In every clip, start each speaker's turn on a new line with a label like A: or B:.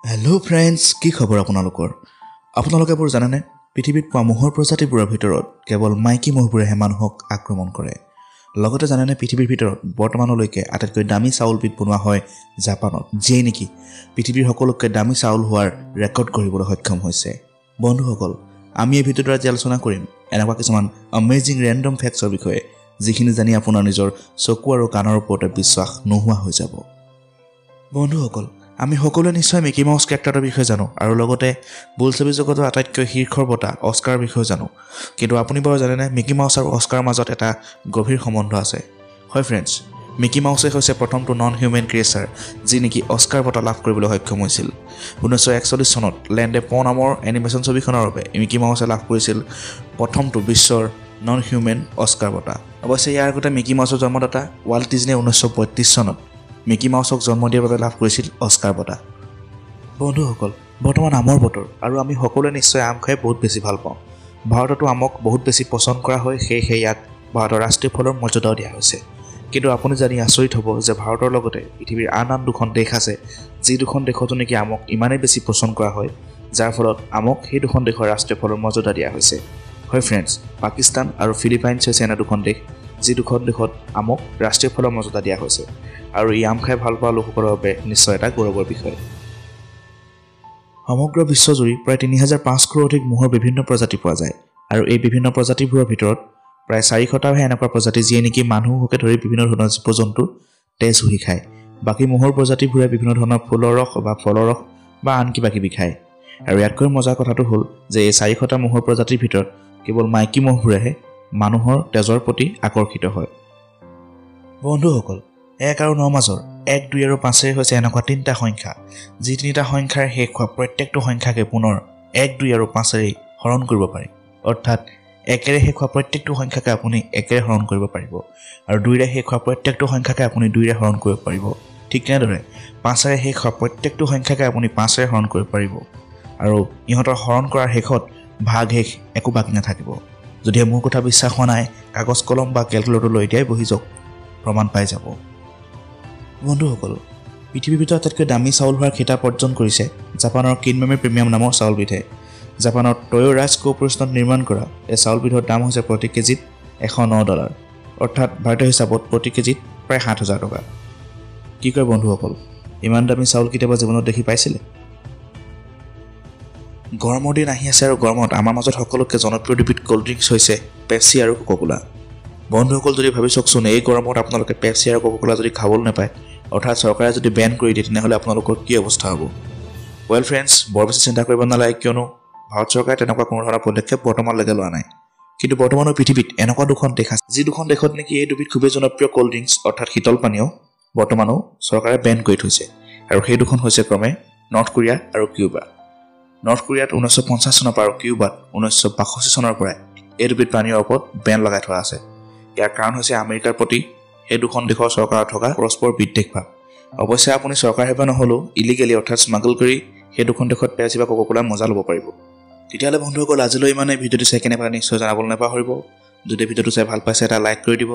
A: Hello' friends, কি খবৰ আপোনালোকৰ? আপোনালোকে বোৰ জানেনে, পৃথিৱীত পোৱা মহৰ প্ৰজাতিবোৰৰ ভিতৰত কেৱল মাইকী মহবোৰেহে মানুহক আক্ৰমণ কৰে। লগতে জানেনে, পৃথিৱীৰ ভিতৰত বৰ্তমানলৈকে আটাইতকৈ দামী চাউলবিধ বনোৱা হয় জাপানত, যিয়ে নেকি পৃথিৱীৰ সকলোতকৈ দামী চাউল হোৱাৰ ৰেকৰ্ড কৰিবলৈ সক্ষম হৈছে। বন্ধুসকল, আমি এই ভিডিঅ'টোত আজি আলোচনা কৰিম এনেকুৱা কিছুমান আমেজিং ৰেণ্ডম ফেক্টছৰ বিষয়ে, যিখিনি জানি আপোনাৰ নিজৰ চকু আৰু কাণৰ ওপৰতে বিশ্বাস নোহোৱা হৈ যাব। বন্ধুসকল, আমি সকলোৱে নিশ্চয় মিকি মাউছ কেৰেক্টাৰটোৰ বিষয়ে জানো আৰু লগতে বোলছবি জগতৰ আটাইতকৈ শীৰ্ষৰ বঁটা অস্কাৰৰ বিষয়ে জানো। কিন্তু আপুনি বাৰু জানেনে, মিকি মাউছ আৰু অস্কাৰৰ মাজত এটা গভীৰ সম্বন্ধ আছে? হয় ফ্ৰেণ্ডছ, মিকি মাউছে হৈছে প্ৰথমটো নন হিউমেন ক্ৰিয়েচাৰ যি নেকি অস্কাৰ বঁটা লাভ কৰিবলৈ সক্ষম হৈছিল। 1941 চনত লেণ্ডে প নামৰ এনিমেশ্যন ছবিখনৰ বাবে মিকি মাউছে লাভ কৰিছিল প্ৰথমটো বিশ্বৰ নন হিউমেন অস্কাৰ বঁটা। অৱশ্যে ইয়াৰ আগতে মিকি মাউছৰ জন্মদাতা ৱাল্ট ডিজনীয়ে 1932 চনত মিকি মাউছক জন্ম দিয়াৰ বাবে লাভ কৰিছিল অস্কাৰ বঁটা। বন্ধুসকল, বৰ্তমান আমৰ বতৰ আৰু আমি সকলোৱে নিশ্চয় আম খাই বহুত বেছি ভাল পাওঁ। ভাৰততো আমক বহুত বেছি পচন্দ কৰা হয়, সেয়েহে ইয়াক ভাৰতৰ ৰাষ্ট্ৰীয় ফলৰ মৰ্যাদাও দিয়া হৈছে। কিন্তু আপুনি জানি আচৰিত হ'ব যে ভাৰতৰ লগতে পৃথিৱীৰ আন দুখন দেশ আছে, যি দুখন দেশতো নেকি আমক ইমানেই বেছি পচন্দ কৰা হয়, যাৰ ফলত আমক সেই দুখন দেশৰ ৰাষ্ট্ৰীয় ফলৰ মৰ্যাদা দিয়া হৈছে। হয় ফ্ৰেণ্ডছ, পাকিস্তান আৰু ফিলিপাইনছ হৈছে এনে দুখন দেশ, যি দুখন দেশত আমক ৰাষ্ট্ৰীয় ফলৰ মৰ্যাদা দিয়া হৈছে, আৰু ই আম খাই ভাল পোৱা লোকসকলৰ বাবে নিশ্চয় এটা গৌৰৱৰ বিষয়। সমগ্ৰ বিশ্বজুৰি প্ৰায় ৩৫০০ৰো অধিক মহৰ বিভিন্ন প্ৰজাতি পোৱা যায়, আৰু এই বিভিন্ন প্ৰজাতিবোৰৰ ভিতৰত প্ৰায় ৪০০টাহে এনেকুৱা প্ৰজাতি যিয়ে নেকি মানুহকে ধৰি বিভিন্ন ধৰণৰ জীৱ জন্তুৰ তেজ শুহি খায়। বাকী মহৰ প্ৰজাতিবোৰে বিভিন্ন ধৰণৰ ফুলৰ ৰস বা ফলৰ ৰস বা আন কিবা কিবি খায়। আৰু ইয়াতকৈ মজাৰ কথাটো হ'ল যে এই ৪০০টা মহৰ প্ৰজাতিৰ ভিতৰত কেৱল মাইকী মহবোৰেহে মানুহৰ তেজৰ প্ৰতি আকৰ্ষিত হয়। বন্ধুসকল, ১ আৰু ৯ মাজৰ ১, ২ আৰু ৫ হৈছে এনেকুৱা তিনিটা সংখ্যা, যি তিনিটা সংখ্যাৰ শেষ হোৱা প্ৰত্যেকটো সংখ্যাকে পুনৰ ১, ২ আৰু ৫ হৰণ কৰিব পাৰি। অৰ্থাৎ ১ৰে শেষ হোৱা প্ৰত্যেকটো সংখ্যাকে আপুনি ১ৰে হৰণ কৰিব পাৰিব, আৰু ২ৰে শেষ হোৱা প্ৰত্যেকটো সংখ্যাকে আপুনি ২ৰে হৰণ কৰিব পাৰিব। ঠিক তেনেদৰে ৫ৰে শেষ হোৱা প্ৰত্যেকটো সংখ্যাকে আপুনি ৫ৰে হৰণ কৰিব পাৰিব, আৰু ইহঁতৰ হৰণ কৰাৰ শেষত ভাগ শেষ একো বাকী নাথাকিব। যদিহে মোৰ কথা বিশ্বাস হোৱা নাই, কাগজ কলম বা কেলকুলেটৰ লৈ এতিয়াই বহি যাওক, প্ৰমাণ পাই যাব। বন্ধুসকল, পৃথিৱীৰ ভিতৰত আটাইতকৈ দামী চাউল হোৱাৰ খিতাপ অৰ্জন কৰিছে জাপানৰ কিনমেমি প্ৰিমিয়াম নামৰ চাউলবিধে। জাপানৰ টয়' ৰাইচ কৰ্পোৰেশ্যনত নিৰ্মাণ কৰা এই চাউলবিধৰ দাম হৈছে প্ৰতি কেজিত $১০৯, অৰ্থাৎ ভাৰতীয় হিচাপত প্ৰতি কেজিত প্ৰায় ৭,০০০ টকা। কি কয় বন্ধুসকল, ইমান দামী চাউল কেতিয়াবা জীৱনত দেখি পাইছিলে? গৰমৰ দিন আহি আছে, আৰু গৰমত আমাৰ মাজত সকলোতকৈ জনপ্ৰিয় দুবিধ ক'ল্ড ড্ৰিংকছ হৈছে পেপচি আৰু কোকা-কোলা। বন্ধুসকল, যদি ভাবি চাওকচোন, এই গৰমত আপোনালোকে পেপচি আৰু কোকা-কোলা যদি খাবলৈ নাপায়, অৰ্থাৎ চৰকাৰে যদি বেন কৰি দিয়ে, তেনেহ'লে আপোনালোকৰ কি অৱস্থা হ'ব? ৱেল ফ্ৰেণ্ডছ, বৰ বেছি চিন্তা কৰিব নালাগে, কিয়নো ভাৰত চৰকাৰে তেনেকুৱা কোনো ধৰণৰ পদক্ষেপ বৰ্তমানলৈকে লোৱা নাই। কিন্তু বৰ্তমানৰ পৃথিৱীত এনেকুৱা দুখন দেশ আছে, যি দুখন দেশত নেকি এই দুবিধ খুবেই জনপ্ৰিয় ক'ল্ড ড্ৰিংকছ অৰ্থাৎ শীতল পানীয় বৰ্তমানো চৰকাৰে বেন কৰি থৈছে, আৰু সেই দুখন হৈছে ক্ৰমে নৰ্থ কোৰিয়া আৰু কিউবা। নৰ্থ কোৰিয়াত 1950 চনৰ পৰা আৰু কিউবাত 1962 চনৰ পৰাই এই দুবিধ পানীয়ৰ ওপৰত বেন লগাই থোৱা আছে। ইয়াৰ কাৰণ হৈছে আমেৰিকাৰ প্ৰতি সেই দুখন দেশৰ চৰকাৰত থকা পৰস্পৰ বিদ্বেষভাৱ। অৱশ্যে আপুনি চৰকাৰভাৱে নহ'লেও ইলিগেলি অৰ্থাৎ স্মাগল কৰি সেই দুখন দেশত পেপচি বা কোকা-কোলাৰ মজা ল'ব পাৰিব। তেতিয়াহ'লে বন্ধুসকল, আজিলৈ ইমানে। ভিডিঅ'টো চাই কেনেকুৱা নিশ্চয় জনাবলৈ নাপাহৰিব। যদি ভিডিঅ'টো চাই ভাল পাইছে, এটা লাইক কৰি দিব।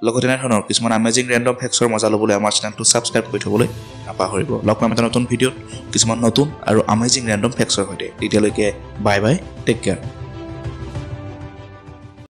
A: লগতে এনেধৰণৰ কিছুমান আমেজিং ৰেণ্ডম ফেক্টছৰ মজা ল'বলৈ আমাৰ চেনেলটো ছাবস্ক্ৰাইব কৰি থ'বলৈ নাপাহৰিব। লগ পাম এটা নতুন ভিডিঅ'ত কিছুমান নতুন আৰু আমেজিং ৰেণ্ডম ফেক্টছৰ সৈতে। তেতিয়ালৈকে বাই বাই, টেক কেয়াৰ।